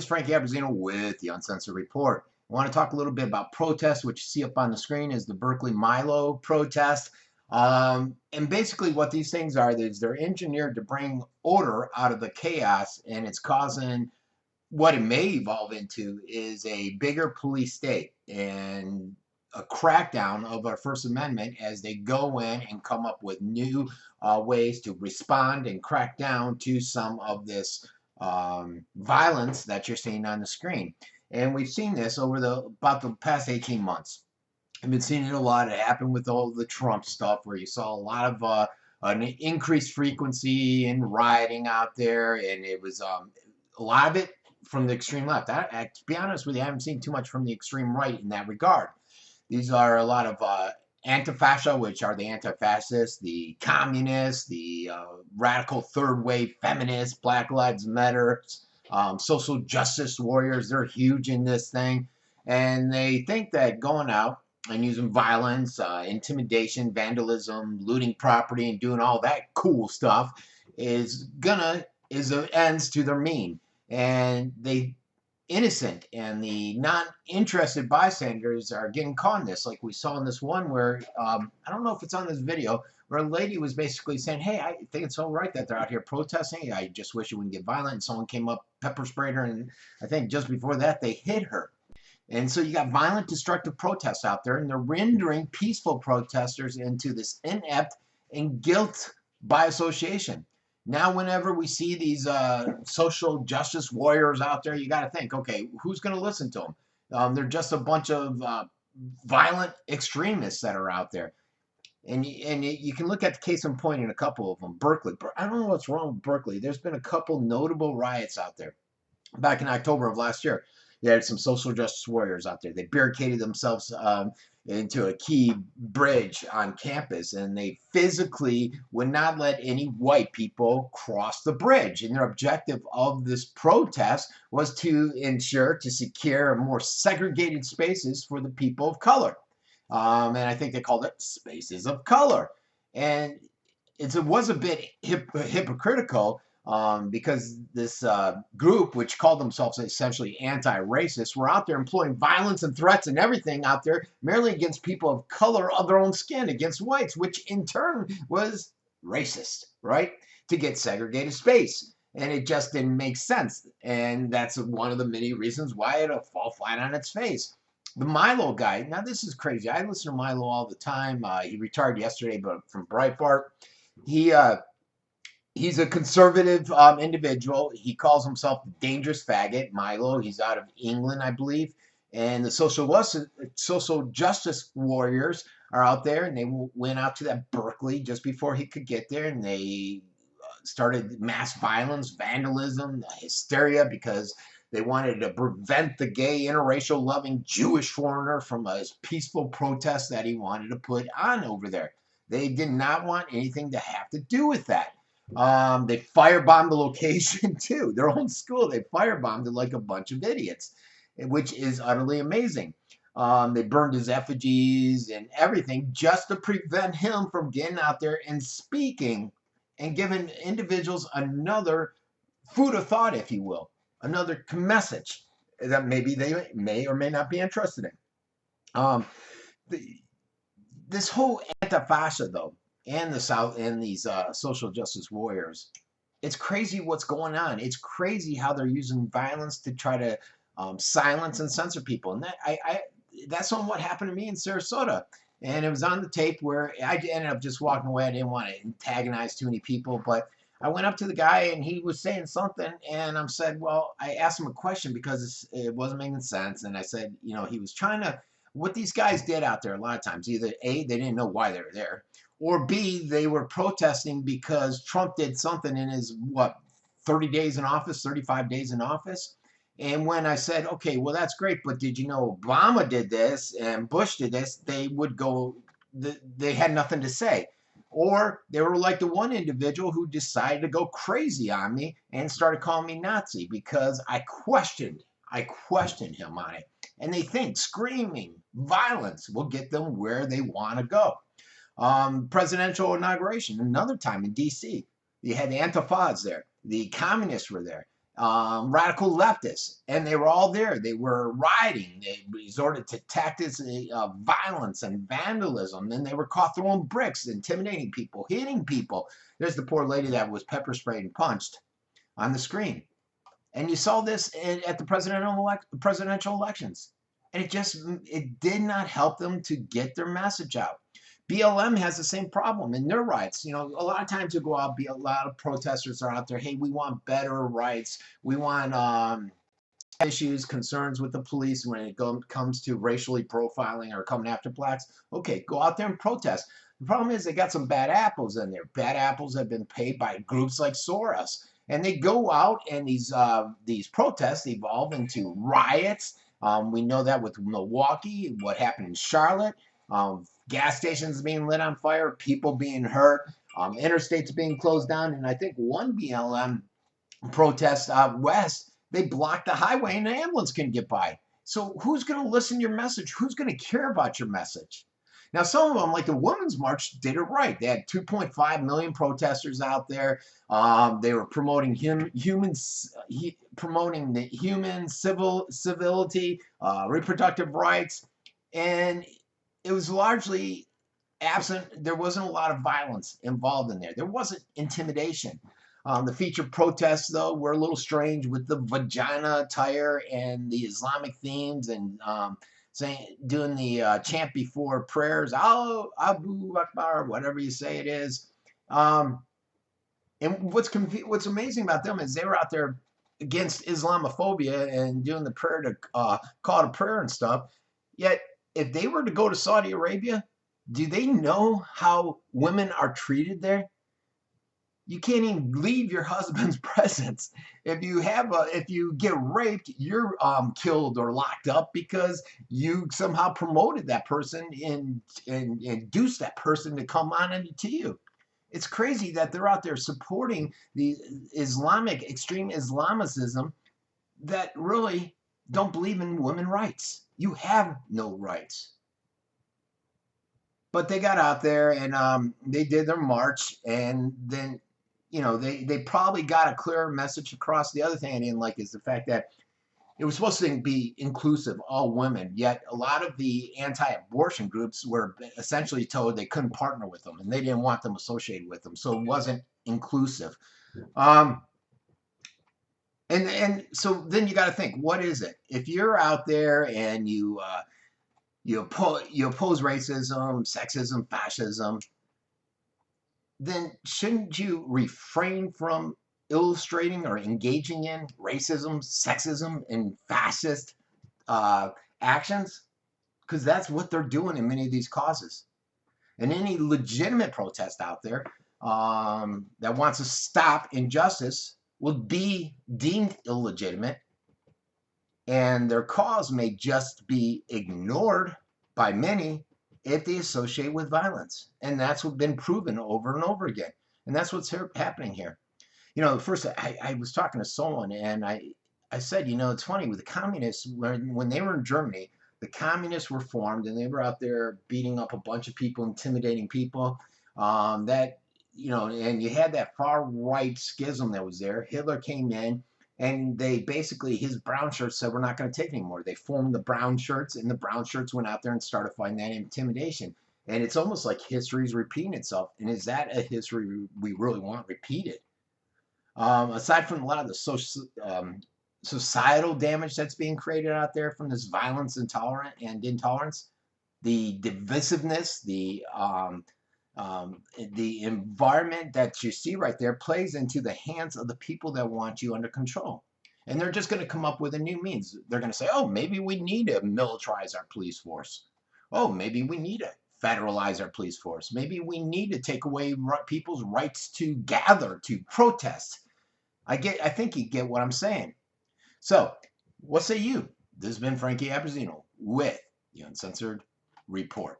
is Frankie Abbruzzino with the Uncensored Report. I want to talk a little bit about protests, which you see up on the screen is the Berkeley Milo protest. And basically what these things are is they're engineered to bring order out of the chaos, and it's causing what it may evolve into is a bigger police state and a crackdown of our First Amendment as they go in and come up with new ways to respond and crack down to some of this violence that you're seeing on the screen. And we've seen this over about the past 18 months. I've been seeing it a lot. It happened with all the Trump stuff where you saw a lot of an increased frequency in rioting out there, and it was a lot of it from the extreme left. To be honest with you, I haven't seen too much from the extreme right in that regard. These are a lot of Antifacia, which are the anti-fascists, the communists, the radical third wave feminists, Black Lives Matter, social justice warriors. They're huge in this thing. And they think that going out and using violence, intimidation, vandalism, looting property, and doing all that cool stuff is ends to their mean. And they innocent and the non-interested bystanders are getting caught in this, like we saw in this one where I don't know if it's on this video, where a lady was basically saying, hey, I think it's all right that they're out here protesting. I just wish it wouldn't get violent. And someone came up, pepper sprayed her, and I think just before that they hit her. And so you got violent, destructive protests out there, and they're rendering peaceful protesters into this inept and guilt by association. Now, whenever we see these social justice warriors out there, you got to think, okay, who's going to listen to them? They're just a bunch of violent extremists that are out there. And you can look at the case in point in a couple of them. Berkeley. I don't know what's wrong with Berkeley. There's been a couple notable riots out there. Back in October of last year, you had some social justice warriors out there. They barricaded themselves into a key bridge on campus, and they physically would not let any white people cross the bridge. And their objective of this protest was to secure more segregated spaces for the people of color. And I think they called it spaces of color. And it was a bit hypocritical because this group, which called themselves essentially anti-racist, were out there employing violence and threats and everything out there merely against people of color of their own skin, against whites, which in turn was racist, right? To get segregated space. And it just didn't make sense. And that's one of the many reasons why it'll fall flat on its face. The Milo guy, now this is crazy. I listen to Milo all the time. He retired yesterday, but from Breitbart. He's a conservative individual. He calls himself dangerous faggot, Milo. He's out of England, I believe. And the social justice warriors are out there, and they went out to that Berkeley just before he could get there, and they started mass violence, vandalism, hysteria, because they wanted to prevent the gay, interracial, loving Jewish foreigner from a peaceful protest that he wanted to put on over there. They did not want anything to have to do with that. They firebombed the location too. Their own school, they firebombed it like a bunch of idiots, which is utterly amazing. They burned his effigies and everything just to prevent him from getting out there and speaking and giving individuals another food of thought, if you will, another message that maybe they may or may not be interested in. This whole Antifacia, though, and the South and these social justice warriors, it's crazy what's going on. It's crazy how they're using violence to try to silence and censor people. And that's on what happened to me in Sarasota. And it was on the tape where I ended up just walking away. I didn't want to antagonize too many people, but I went up to the guy and he was saying something, and I said, well, I asked him a question because it wasn't making sense. And I said, you know, he was trying to, what these guys did out there a lot of times, either A, they didn't know why they were there, or B, they were protesting because Trump did something in his, 30 days in office, 35 days in office. And when I said, okay, well, that's great, but did you know Obama did this and Bush did this, they would go, they had nothing to say. Or they were like the one individual who decided to go crazy on me and started calling me Nazi because I questioned him on it. And they think screaming violence will get them where they want to go. Presidential inauguration, another time in D.C. You had the Antifas there. The communists were there. radical leftists, and they were all there. They were rioting. They resorted to tactics of violence and vandalism, and they were caught throwing bricks, intimidating people, hitting people. There's the poor lady that was pepper sprayed and punched on the screen. And you saw this at the presidential elections. And it did not help them to get their message out. BLM has the same problem in their rights. You know, a lot of times you go out, a lot of protesters are out there, hey, we want better rights. We want issues, concerns with the police when it comes to racially profiling or coming after blacks. Okay, go out there and protest. The problem is they got some bad apples in there. Bad apples have been paid by groups like Soros. And they go out, and these protests evolve into riots. We know that with Milwaukee, what happened in Charlotte, gas stations being lit on fire, people being hurt, interstates being closed down. And I think one BLM protest out west, they blocked the highway and the ambulance can get by. So who's going to listen to your message? Who's going to care about your message? Now, some of them, like the Women's March, did it right. They had 2.5 million protesters out there. They were promoting promoting the human civility, reproductive rights, and it was largely absent. There wasn't a lot of violence involved in there. There wasn't intimidation. The featured protests, though, were a little strange with the vagina attire and the Islamic themes and doing the chant before prayers, oh, Abu Akbar, whatever you say it is. And what's amazing about them is they were out there against Islamophobia and doing the prayer to call to prayer and stuff. Yet, if they were to go to Saudi Arabia, do they know how women are treated there? You can't even leave your husband's presence. If you get raped, you're killed or locked up because you somehow promoted that person and induced that person to come on to you. It's crazy that they're out there supporting the extreme Islamicism that really don't believe in women's rights. You have no rights. But they got out there and they did their march, and then they probably got a clearer message across. The other thing I didn't like is the fact that it was supposed to be inclusive, all women, yet a lot of the anti-abortion groups were essentially told they couldn't partner with them and they didn't want them associated with them, so it wasn't inclusive. And so then you got to think, what is it? If you're out there and you oppose racism, sexism, fascism, then shouldn't you refrain from illustrating or engaging in racism, sexism, and fascist actions? Because that's what they're doing in many of these causes. And any legitimate protest out there that wants to stop injustice will be deemed illegitimate, and their cause may just be ignored by many if they associate with violence. And that's what's been proven over and over again. And that's what's happening here. First I was talking to someone and I said, it's funny with the communists, when they were in Germany, the communists were formed and they were out there beating up a bunch of people, intimidating people, and you had that far right schism that was there. Hitler came in, and they basically, his brown shirts said, we're not going to take anymore. They formed the brown shirts, and the brown shirts went out there and started fighting that intimidation. And it's almost like history is repeating itself. And is that a history we really want repeated? Aside from a lot of the societal damage that's being created out there from this violence and intolerance, the divisiveness, the environment that you see right there plays into the hands of the people that want you under control. And they're just going to come up with a new means. They're going to say, oh, maybe we need to militarize our police force. Oh, maybe we need to federalize our police force. Maybe we need to take away people's rights to gather, to protest. I think you get what I'm saying. So, what say you? This has been Frankie Abbruzzino with the Uncensored Report.